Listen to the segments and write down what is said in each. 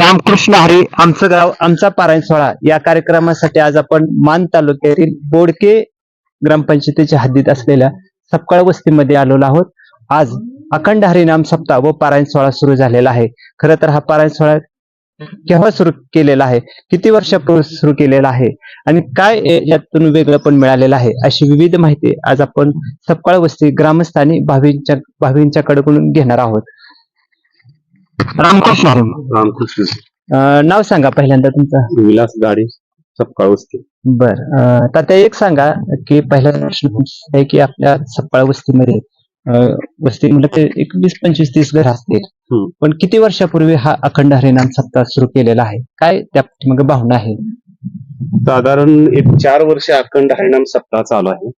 रामकृष्ण हरी आमचं गाव आमचा पारायण सोहळा या कार्यक्रमासाठी आज आपण मान तालुक्यातील बोडके ग्रामपंचायतीच्या हद्दीत असलेल्या सपकाळ वस्तीमध्ये आलेलो आहोत. आज अखंड हरिनाम सप्ताह व पारायण सोहळा सुरू झालेला आहे. खरं तर हा पारायण सोहळा केव्हा सुरू केलेला आहे, किती वर्षापूर्वी सुरू केलेला आहे आणि काय यातून वेगळं पण मिळालेलं आहे, अशी विविध माहिती आज आपण सपकाळ वस्ती ग्रामस्थ आणि भावींच्याकडून घेणार आहोत. रामकृष्ण हरी. रामकृष्ण. नाव सांगा पहिल्यांदा तुमचं. विलास गाडी, सपकाळ वस्ती. बर. तात्या एक सांगा की पहिला प्रश्न तुमचा आहे की आपल्या सपकाळ वस्तीमध्ये वस्ती म्हणजे ते एक 20-25-30 घर असतील, पण किती वर्षापूर्वी हा अखंड हरिनाम सप्ताह सुरू केलेला आहे, काय त्या मग भावना आहे? साधारण एक 4 वर्ष अखंड हरिनाम सप्ताह चालू आहे.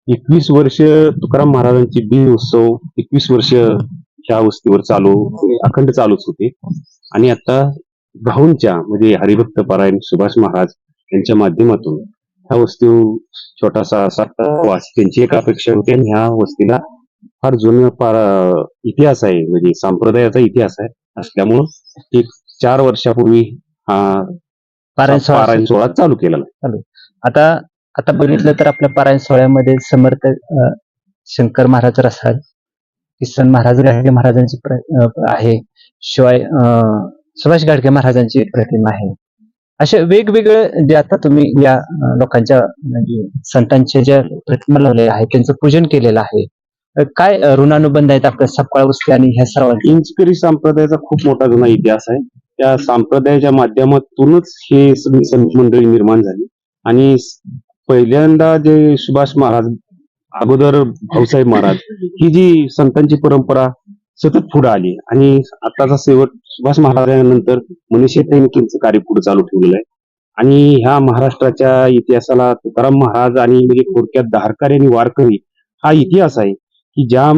21 वर्ष तुकाराम महाराजांची बीज उत्सव 21 वर्ष ह्या वस्तीवर अखंड चालूच होते. आणि आता भाऊंच्या म्हणजे हरिभक्त पारायण सुभाष महाराज यांच्या माध्यमातून ह्या वस्तीवर छोटासा असा प्रवास त्यांची एक अपेक्षा होती. आणि ह्या वस्तीला फार जुनं इतिहास आहे, म्हणजे संप्रदायाचा इतिहास आहे असल्यामुळं एक 4 वर्षापूर्वी हा पारायण सोहळा चालू केलेला आहे. आता बघितलं तर आपल्या पारायण सोहळ्यामध्ये समर्थ शंकर महाराज रसाळ, किसन महाराज गाडगे महाराजांची आहे, शिवाय सुभाष गाडगे महाराजांची प्रतिमा आहे. असे वेगवेगळे जे आता तुम्ही या लोकांच्या म्हणजे संतांच्या ज्या प्रतिमा लावलेल्या आहेत त्यांचं पूजन केलेलं आहे. काय ऋणानुबंध आहेत आपल्या सपकाळ वस्ती आणि ह्या सर्व? इंचकरी संप्रदायाचा खूप मोठा जुना इतिहास आहे. त्या संप्रदायाच्या माध्यमातूनच हे सगळी संत मंडळी निर्माण झाली. आणि पहिल्यांदा जे सुभाष महाराज, अगोदर भाऊसाहेब महाराज, ही जी संतांची परंपरा सतत पुढे आली. आणि आताचा शेवट सुभाष महाराजांनंतर मनीषी दैनिकींचं कार्य पुढे चालू ठेवलेलं आहे. आणि ह्या महाराष्ट्राच्या इतिहासाला तुकाराम महाराज आणि म्हणजे थोडक्यात धारकरी आणि वारकरी हा इतिहास आहे की ज्या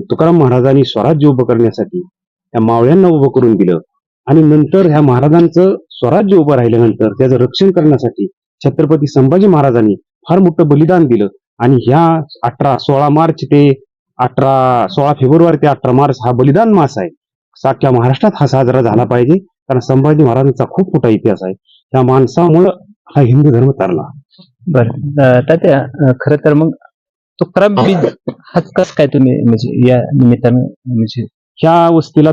तुकाराम महाराजांनी स्वराज्य उभं करण्यासाठी त्या मावळ्यांना उभं करून दिलं. आणि नंतर ह्या महाराजांचं स्वराज्य उभं राहिल्यानंतर त्याचं रक्षण करण्यासाठी छत्रपती संभाजी महाराजांनी फार मोठं बलिदान दिलं. आणि ह्या 16 फेब्रुवारी ते 18 मार्च हा बलिदान मास आहे. साख्या महाराष्ट्रात हा साजरा झाला पाहिजे, कारण संभाजी महाराजांचा खूप मोठा इतिहास आहे. त्या माणसामुळं हा हिंदू धर्म तरला. बरं तात्या, खरं तर मग तुकाराम बीज हा कसं काय तुम्ही म्हणजे या निमित्तानं म्हणजे ह्या वस्तीला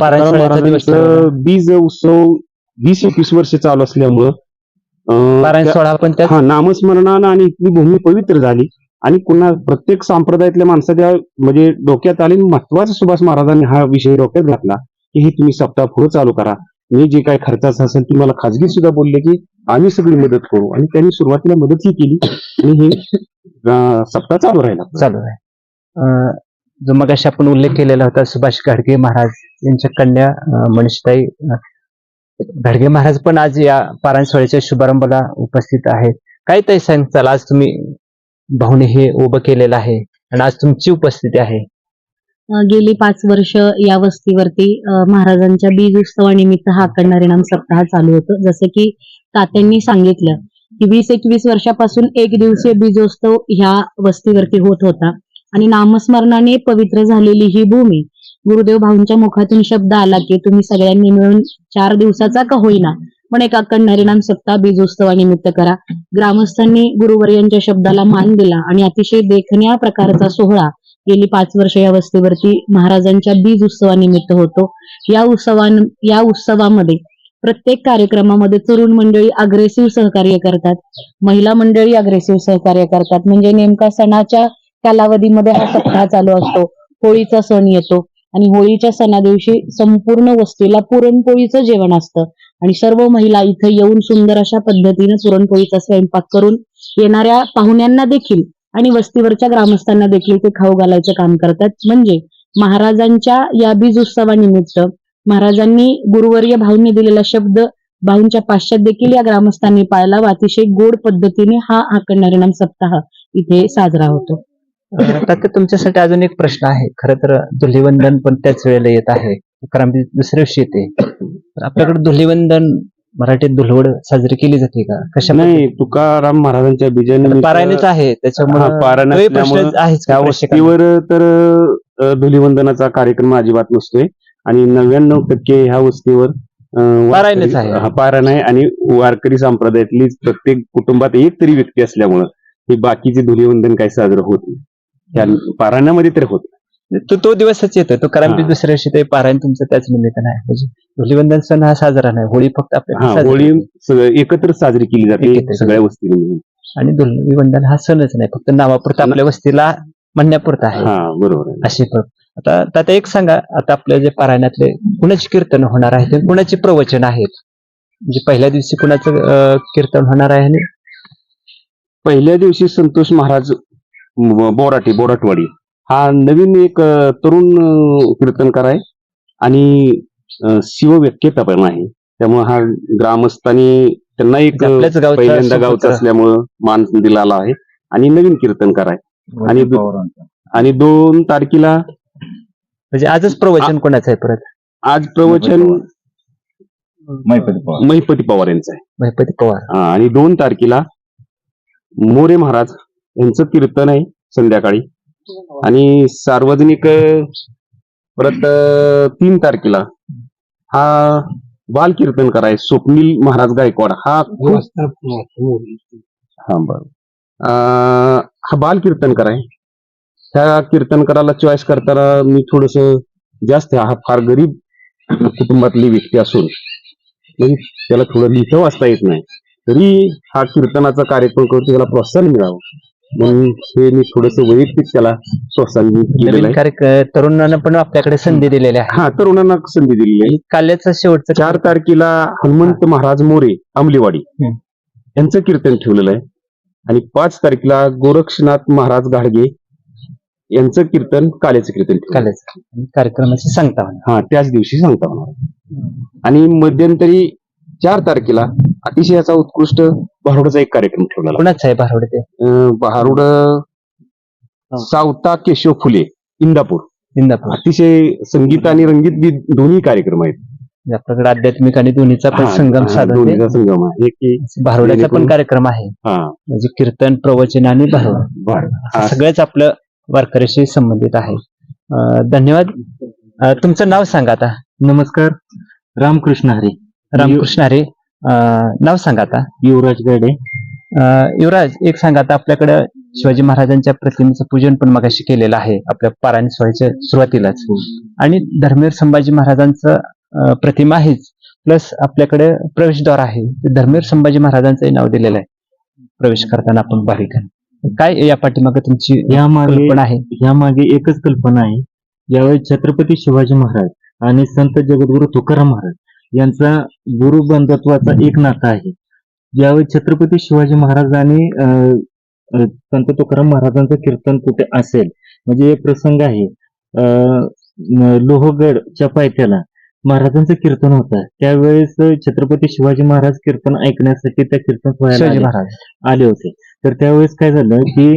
बीज उत्सव 20-21 वर्ष चालू असल्यामुळं पारायण सोहळा पण त्या नामस्मरणानं आणि इथली भूमी पवित्र झाली. आणि पुन्हा प्रत्येक संप्रदायातल्या माणसाच्या म्हणजे डोक्यात आली. महत्वाचा सुभाष महाराजांनी हा विषय डोक्यात घातला की हे तुम्ही सप्ताह पुढे चालू करा. मी जे काही खर्चाचं असेल ती मला खाजगी सुद्धा बोलले की आम्ही सगळी मदत करू. आणि त्यांनी सुरुवातीला मदतही केली आणि हे सप्ताह चालू आहे. जो मगाशी आपण उल्लेख केलेला होता सुभाष गाडगे महाराज यांच्या कन्या मनीषताई गाडगे महाराज पण आज या पारायण सोहळ्याच्या शुभारंभाला उपस्थित आहेत. काय ताई सांगताल, आज तुम्ही भाऊने हे उभं केलेलं आहे आणि आज तुमची उपस्थिती आहे. गेली 5 वर्ष या वस्तीवरती महाराजांच्या बीज उत्सवानिमित्त हा अखंड हरिनाम सप्ताह चालू होतो. जसं की तात्यांनी सांगितलं की 20-21 वर्षापासून एक दिवसीय बीजोत्सव ह्या वस्तीवरती होत होता. आणि नामस्मरणाने पवित्र झालेली ही भूमी, गुरुदेव भाऊंच्या मुखातून शब्द आला की तुम्ही सगळ्यांनी मिळून 4 दिवसाचा का होईना पण एक अखंड हरिनाम सप्ताह बीजोत्सवानिमित्त करा. ग्रामस्थांनी गुरुवर्यांच्या शब्दाला मान दिला आणि अतिशय देखण्या प्रकारचा सोहळा गेली 5 वर्ष या वस्तीवरती महाराजांच्या बीज उत्सवानिमित्त होतो. या उत्सवामध्ये प्रत्येक कार्यक्रमामध्ये तरुण मंडळी अग्रेसिव्ह सहकार्य करतात, महिला मंडळी अग्रेसिव्ह सहकार्य करतात. म्हणजे नेमका सणाच्या कालावधीमध्ये हा सप्ताह चालू असतो. होळीचा सण येतो आणि होळीच्या सणा दिवशी संपूर्ण वस्तीला पुरणपोळीचं जेवण असतं. आणि सर्व महिला इथं येऊन सुंदर अशा पद्धतीने पुरणपोळीचा स्वयंपाक करून येणाऱ्या पाहुण्यांना देखील आणि वस्तीवरच्या ग्रामस्थांना देखील ते खाऊ घालायचं काम करतात. म्हणजे महाराजांच्या या बीज उत्सवानिमित्त महाराजांनी गुरुवर्य भाऊंनी दिलेला शब्द भाऊंच्या पाश्चात देखील या ग्रामस्थांनी पाळला व अतिशय गोड पद्धतीने हा अखंड हरिनाम सप्ताह इथे साजरा होतो. तुमच्यासाठी अजून एक प्रश्न आहे. खरं तर धुलीवंदन पण त्याच वेळेला येत आहे, तुकाराम बीज दुसऱ्या दिवशी येते. आपल्याकडे धुलीवंदन मराठीत धुलवड साजरी केली जाते का? कशा? नाही, तुकाराम महाराजांच्या बीजाने पारायणच आहे त्याच्यामुळे त्या वस्तीवर तर धुलीवंदनाचा कार्यक्रम अजिबात नसतोय. आणि 99% ह्या वस्तीवर पारायणच आहे. पारायण आहे आणि वारकरी संप्रदायातली प्रत्येक कुटुंबात एक तरी व्यक्ती असल्यामुळं हे बाकीचे धुलीवंदन काही साजरं होत नाही. त्या पारायणामध्ये तर होत नाही. तो दिवसच येतो तो कारण हा. दुसऱ्या दिवशी ते पारायण तुमचं त्याच निमित्तानं आहे. म्हणजे धुलीवंदन सण हा साजरा नाही, होळी फक्त आपल्या होळी सगळं एकत्र साजरी केली जाते एकत्र. सगळ्या वस्तीने मिळून. आणि धुलीवंदन हा सणच नाही, फक्त नावापुरता आपल्या वस्तीला म्हणण्यापुरता आहे. बरोबर आहे. अशी आता एक सांगा, आता आपल्या जे पारायणातले कुणाची कीर्तन होणार आहे ते कुणाची प्रवचन आहेत, म्हणजे पहिल्या दिवशी कुणाचं कीर्तन होणार आहे आणि पहिल्या दिवशी संतोष महाराज बोराटवाडी हा नवीन एक तरुण कीर्तनकार आहे आणि शिवव्यक्यता पण आहे. त्यामुळे हा ग्रामस्थांनी त्यांना एक आपल्याच गावचा पहिल्यांदा गावचा सुपुत्र. असल्यामुळं मान दिलेला आहे आणि नवीन कीर्तनकार आहे. आणि 2 तारखेला म्हणजे आजच प्रवचन कोणाचं आहे परत? आज प्रवचन महिपती पवार यांचं आहे. महिपती पवार. आणि 2 तारखेला मोरे महाराज यांचं कीर्तन आहे संध्याकाळी. आणि सार्वजनिक परत 3 तारखेला हा बाल कीर्तनकार आहे स्वप्नील महाराज गायकवाड. हा बाल कीर्तनकार आहे. त्या कीर्तनकाराला चॉईस करताना मी थोडस जास्त, हा फार गरीब कुटुंबातली व्यक्ती असून म्हणजे त्याला थोडं लिहिता वाचता येत नाही, तरी हा कीर्तनाचा कार्यक्रम करतो, त्याला प्रोत्साहन मिळावं म्हणून हे मी थोडस वैयक्तिक त्याला प्रोत्साहन केलेलं आहे. तरुणांना पण आपल्याकडे संधी दिलेली आहे. तरुणांना संधी दिली आहे. काल्याचं शेवटचं 4 तारखेला हनुमंत महाराज मोरे आमलेवाडी यांचं कीर्तन ठेवलेलं आहे. आणि 5 तारखेला गोरक्षनाथ महाराज गाडगे यांचं कीर्तन, काल्याचं कीर्तन काल्याचं कार्यक्रमाची सांगता होणार. त्याच दिवशी सांगता होणार. आणि मध्यंतरी 4 तारखेला अतिशय याचा उत्कृष्ट भारुडाचा एक कार्यक्रम ठेवला. कोणाचा आहे भारुड? ते भारुड सावता केशव फुले इंदापूर. अतिशय संगीत आणि रंगीत दोन्ही कार्यक्रम आहेत. आपल्याकडे आध्यात्मिक आणि दोन्हीचा पण संगम संगम आहे. भारुडाचा पण कार्यक्रम आहे, म्हणजे कीर्तन, प्रवचन आणि भारुड सगळंच आपलं वारकऱ्याशी संबंधित आहे. धन्यवाद. तुमचं नाव सांगा आता. नमस्कार, रामकृष्ण हरी. रामकृष्ण हरी. नाव सांगा आता. युवराज गाडे. युवराज, एक सांगा आता, आपल्याकडे शिवाजी महाराजांच्या प्रतिमेचं पूजन पण मगाशी केलेलं आहे आपल्या पारायण सोहळ्याच्या सुरुवातीलाच. आणि धर्मवीर संभाजी महाराजांचं प्रतिमा आहेच, प्लस आपल्याकडे प्रवेशद्वार आहे, ते धर्मवीर संभाजी महाराजांचंही नाव दिलेलं आहे प्रवेश करताना आपण भाविक. काय या पाठीमागे तुमची कल्पना आहे? यामागे एकच कल्पना आहे. ज्यावेळी छत्रपती शिवाजी महाराज आणि संत जगद्गुरु तुकाराम महाराज यांचा गुरुबंधत्वाचा एक नाता आहे. ज्यावेळी छत्रपती शिवाजी महाराज आणि संत तुकाराम महाराजांचं कीर्तन कुठे असेल, म्हणजे एक प्रसंग आहे, लोहगडच्या पायथ्याला महाराजांचं कीर्तन होतं. त्यावेळेस छत्रपती शिवाजी महाराज कीर्तन ऐकण्यासाठी त्या कीर्तन सोहळ्याला आले होते. तर त्यावेळेस काय झालं की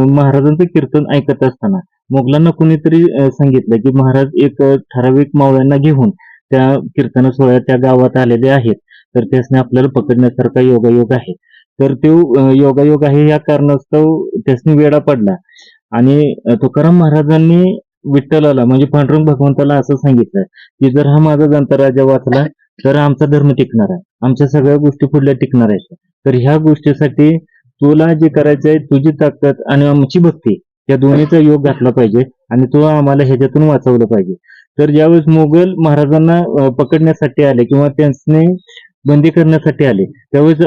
महाराजांचं कीर्तन ऐकत असताना मोगलांना कोणीतरी सांगितलं की महाराज एक ठराविक मावळ्यांना घेऊन त्या कीर्तन सोहळ्यात त्या गावात आलेले आहेत, तर त्यासने आपल्याला पकडण्यासारखा योगायोग आहे. तर तो योगायोग आहे या कारणास्तव त्यासनी वेढा पडला. आणि तुकाराम महाराजांनी विठ्ठलाला म्हणजे पांडुरंग भगवंताला असं सांगितलं की जर हा माझा दंतराजा वाचला तर आमचा धर्म टिकणार आहे, आमच्या सगळ्या गोष्टी पुढल्या टिकणार आहेत. तर ह्या गोष्टीसाठी तुला जे करायचं आहे, तुझी ताकद आणि आमची भक्ती या दोन्हीचा योग घातला पाहिजे आणि तो आम्हाला ह्याच्यातून वाचवलं पाहिजे. तर ज्यावेळेस मोगल महाराजांना पकडण्यासाठी आले किंवा त्यांनी बंदी करण्यासाठी आले, त्यावेळेस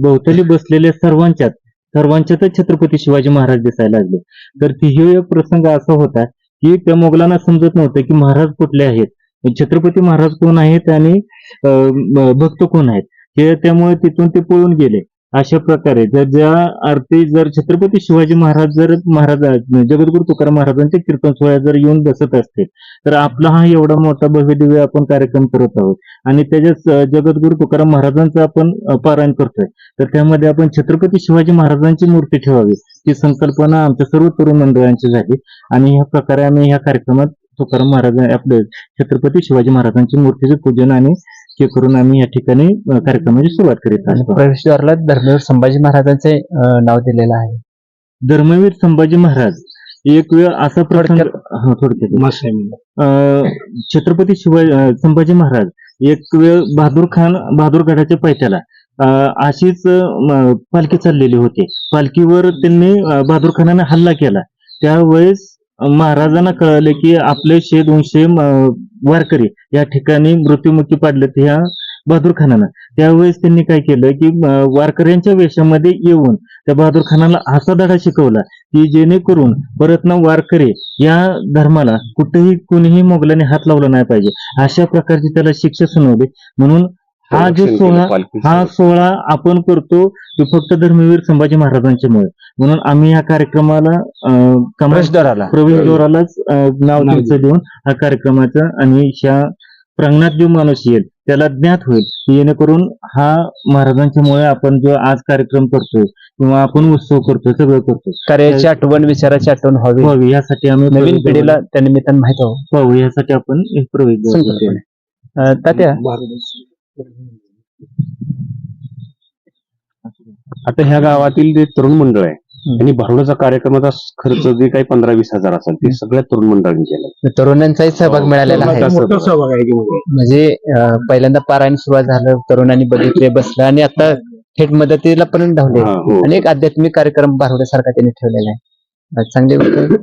भोवताली बसलेल्या सर्वांच्यातच छत्रपती शिवाजी महाराज दिसायला लागले. तर हे प्रसंग असा होता की त्या मोगलांना समजत नव्हतं की महाराज कुठले आहेत, छत्रपती महाराज कोण आहेत आणि भक्त कोण आहेत हे. त्यामुळे तिथून ते पळून गेले. अशा प्रकारे जर छत्रपती शिवाजी महाराज जगद्गुरु तुकाराम महाराजांच्या कीर्तन सोहळ्यात जर येऊन बसत असते तर आपला हा एवढा मोठा भव्य दिव्य आपण कार्यक्रम करत आहोत आणि त्याच्यात जगद्गुरु तुकाराम महाराजांचं आपण पारायण करतोय, तर त्यामध्ये आपण छत्रपती शिवाजी महाराजांची मूर्ती ठेवावी ही संकल्पना आमच्या सर्व तरुण मंडळांची झाली. आणि ह्या प्रकारे आम्ही ह्या कार्यक्रमात तुकाराम महाराज आपले छत्रपती शिवाजी महाराजांची मूर्तीचे पूजन आणि हे करून आम्ही या ठिकाणी कार्यक्रमाची सुरुवात करीत आहोत. प्रवेशद्वारला धर्मवीर संभाजी महाराजांचे नाव दिलेलं आहे. धर्मवीर संभाजी महाराज एक वेळ असा प्रसंग, थोडक्यात छत्रपती संभाजी महाराज एक वेळ बहादूरगडाच्या पैठ्याला अशीच पालखी चाललेली होती. पालखीवर त्यांनी बहादूरखानाने हल्ला केला. त्यावेळेस महाराजांना कळाले की आपले 100-200 वारकरी या ठिकाणी मृत्युमुखी पडलेत ह्या बहादूरखानानं. त्यावेळेस त्यांनी काय केलं की वारकऱ्यांच्या वेशामध्ये येऊन त्या बहादूरखानाला असा धडा शिकवला की जेणेकरून परत ना वारकरी या धर्माला कुठेही कोणीही मोगलाने हात लावला नाही पाहिजे, अशा प्रकारची त्याला शिक्षा सुनावली. म्हणून हा जो सोहळा आपण करतो तो फक्त धर्मवीर संभाजी महाराजांच्यामुळे. म्हणून आम्ही या कार्यक्रमाला प्रवेशद्वारालाच नाव त्यांचं देऊन हा कार्यक्रमाचा आणि ह्या प्रांगणात जो माणूस येईल त्याला ज्ञात होईल की जेणेकरून हा महाराजांच्यामुळे आपण जो आज कार्यक्रम करतोय किंवा आपण उत्सव करतोय सगळं करतो कार्याची आठवण, विचाराची आठवण व्हावी यासाठी आम्ही नवीन पिढीला त्या निमित्तानं माहित व्हावं यासाठी आपण एक प्रवेश तात्या आता ह्या गावातील जे तरुण मंडळ आहे त्यांनी भारुडाचा कार्यक्रमाचा खर्च जे काही 15-20 हजार असेल ते सगळ्या तरुण मंडळांनी केलं. तरुणांचाही सहभाग मिळालेला आहे. म्हणजे पहिल्यांदा पारायण सुरुवात झालं, तरुणांनी बघितले, बसलं आणि आता थेट मदतीला पण धावले आणि एक आध्यात्मिक कार्यक्रम भारुडासारखा त्यांनी ठेवलेला आहे. चांगली गोष्ट.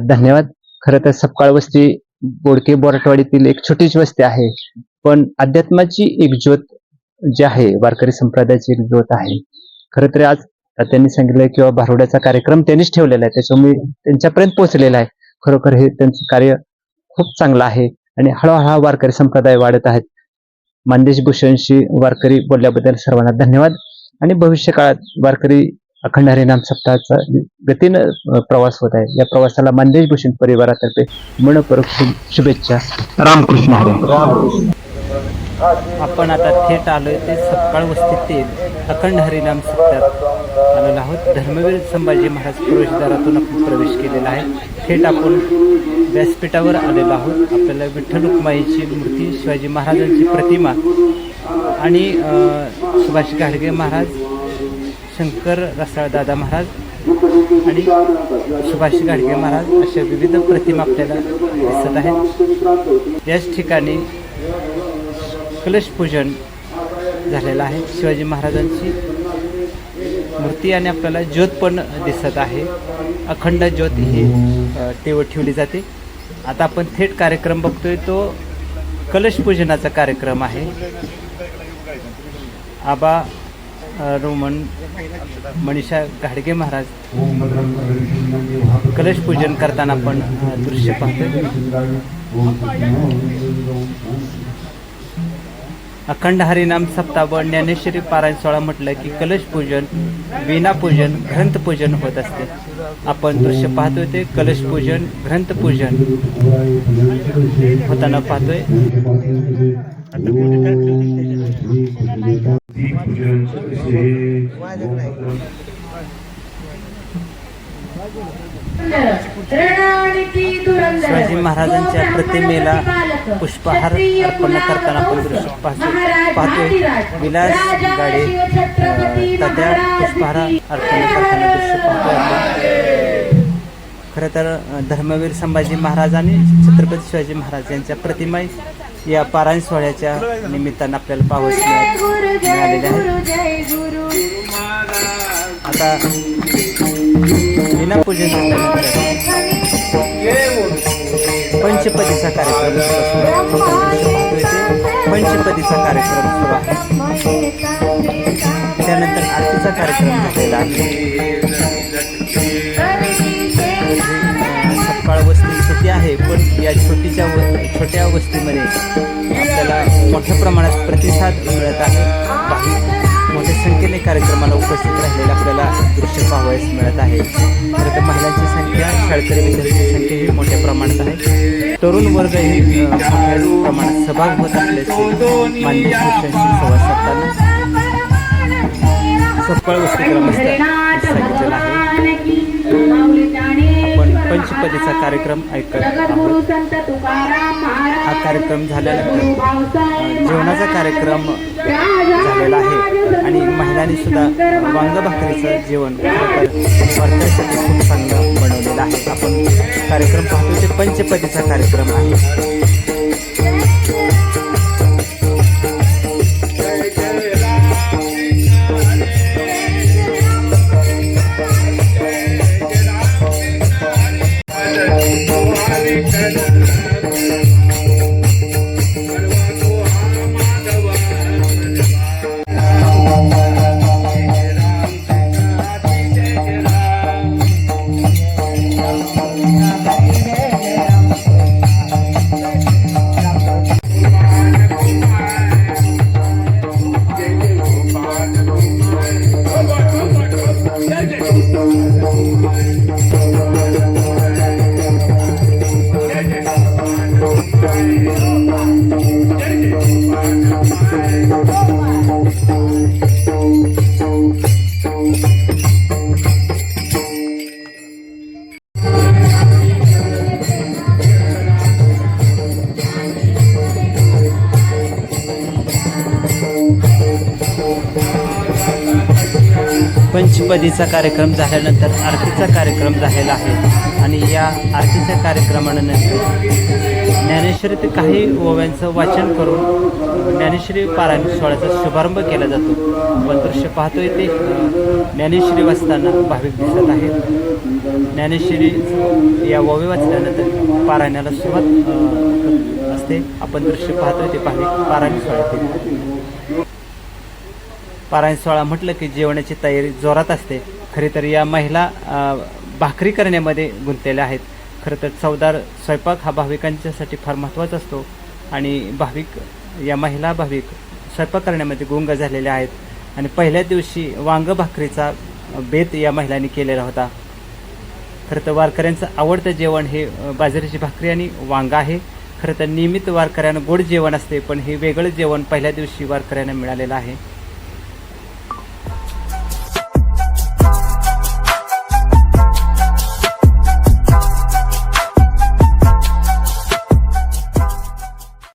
धन्यवाद. खरं तर सपकाळ वस्ती बोडके बोराटवाडीतील एक छोटीच वस्ती आहे, पण अध्यात्माची एक ज्योत जी आहे, वारकरी संप्रदायाची एक ज्योत आहे. खरं तर आज त्यांनी सांगितलं किंवा भारुडाचा कार्यक्रम त्यांनीच ठेवलेला आहे, त्याच्यामुळे त्यांच्यापर्यंत पोहोचलेला आहे. खरोखर हे त्यांचं कार्य खूप चांगलं आहे आणि हळूहळू वारकरी संप्रदाय वाढत आहेत. मानदेश भूषणशी वारकरी बोलल्याबद्दल सर्वांना धन्यवाद. आणि भविष्य काळात वारकरी अखंड हरिनाम सप्ताहाचा गतीनं प्रवास होत आहे. या प्रवासाला मानदेश भूषण परिवारातर्फे मनपूर्वक शुभेच्छा. रामकृष्ण हरी. आपण आता थेट आलोय ते सपकाळ वस्तीतील अखंड हरिनाम सप्ताहात आलेलो आहोत. धर्मवीर संभाजी महाराज प्रवेशद्वारातून आपण प्रवेश केलेला आहे. थेट आपण व्यासपीठावर आलेलो आहोत. आपल्याला विठ्ठल रुक्माईची मूर्ती, शिवाजी महाराजांची प्रतिमा आणि सुभाष घाडगे महाराज, शंकर रसाळदादा महाराज आणि सुभाष घाडगे महाराज अशा विविध प्रतिमा आपल्याला दिसत आहेत. याच ठिकाणी कलश पूजन झालेलं आहे. शिवाजी महाराजांची मूर्ती आणि आपल्याला ज्योत पण दिसत आहे. अखंड ज्योत ही तेवढ ठेवली जाते. आता आपण थेट कार्यक्रम बघतोय तो कलश पूजनाचा कार्यक्रम आहे. आबा रोमन मनीषा घाडगे महाराज कलश पूजन करताना आपण दृश्य पाहतोय. अखंड हरिनाम सप्ताह व ज्ञानेश्वरी पारायण सोहळा म्हटलं की कलश पूजन, वीणापूजन, ग्रंथपूजन होत असते. आपण दृश्य पाहतोय ते कलश पूजन, ग्रंथपूजन होताना पाहतोय. शिवाजी महाराजांच्या प्रतिमेला पुष्पहार अर्पण करताना आपण दृश्य पाहतोय. विलास गाडे तात्या पुष्पहार अर्पण करताना दृश्य पाहतोय. खरं तर धर्मवीर संभाजी महाराज आणि छत्रपती शिवाजी महाराज यांच्या प्रतिमा या पारायण सोहळ्याच्या निमित्तानं आपल्याला पाहावयास मिळालेल्या आहेत. आता विनापूजन झाल्यानंतर पंचपदीचा कार्यक्रम पंचपदीचा कार्यक्रम सुरू आहे. त्यानंतर आरतीचा कार्यक्रम झालेला आहे. सपकाळ वस्ती छोटी आहे, पण या छोट्या वस्तीमध्ये आपल्याला मोठ्या प्रमाणात प्रतिसाद मिळत आहे. मोठ्या संख्येने कार्यक्रमाला उपस्थित राहिलेला आपल्याला दृश्य पाहावयास मिळत आहे. खरं तर महिलांची संख्या, शाळकरी विद्यार्थ्यांची संख्या ही मोठ्या प्रमाणात आहे. तरुण वर्गही मोठ्या प्रमाणात सहभाग होत असल्याचे मानदेश भूषणशी संवाद साधताना सपकाळ वस्ती ग्रामस्थ सांगितलेलं आहे. आपण पंचपदीचा कार्यक्रम ऐकत आहोत. हा कार्यक्रम झाल्यानंतर जेवणाचा कार्यक्रम झालेला आहे आणि महिलांनी सुद्धा वांग भाकरीचं जेवण वारकऱ्यांसाठी खूप चांगलं बनवलेलं आहे. आपण कार्यक्रम पाहतो ते पंचपदीचा कार्यक्रम आहे. पंचपदीचा कार्यक्रम झाल्यानंतर आरतीचा कार्यक्रम झालेला आहे आणि या आरतीच्या कार्यक्रमानंतर ज्ञानेश्वरी काही ओव्यांचं वाचन करून ज्ञानेश्वरी पारायण सोहळ्याचा शुभारंभ केला जातो. आपण दृश्य पाहतोय ते ज्ञानेश्वरी वाचताना भाविक दिसत आहेत. ज्ञानेश्वरी या ओवे वाचल्यानंतर पारायणाला सुरुवात असते. आपण दृश्य पाहतोय ते भाविक पारायण सोहळ्यातील. पारायण सोहळा म्हटलं की जेवणाची तयारी जोरात असते. खरे तर या महिला भाकरी करण्यामध्ये गुंतलेल्या आहेत. खरं तर चवदार स्वयंपाक हा भाविकांच्यासाठी फार महत्त्वाचा असतो आणि या महिला भाविक स्वयंपाक करण्यामध्ये गुंग झालेल्या आहेत आणि पहिल्या दिवशी वांग भाकरीचा बेत या महिलांनी केलेला होता. खरं तर वारकऱ्यांचं आवडतं जेवण हे बाजरीची भाकरी आणि वांग आहे. खरं तर नियमित वारकऱ्यांना गोड जेवण असते, पण हे वेगळं जेवण पहिल्या दिवशी वारकऱ्यांना मिळालेलं आहे.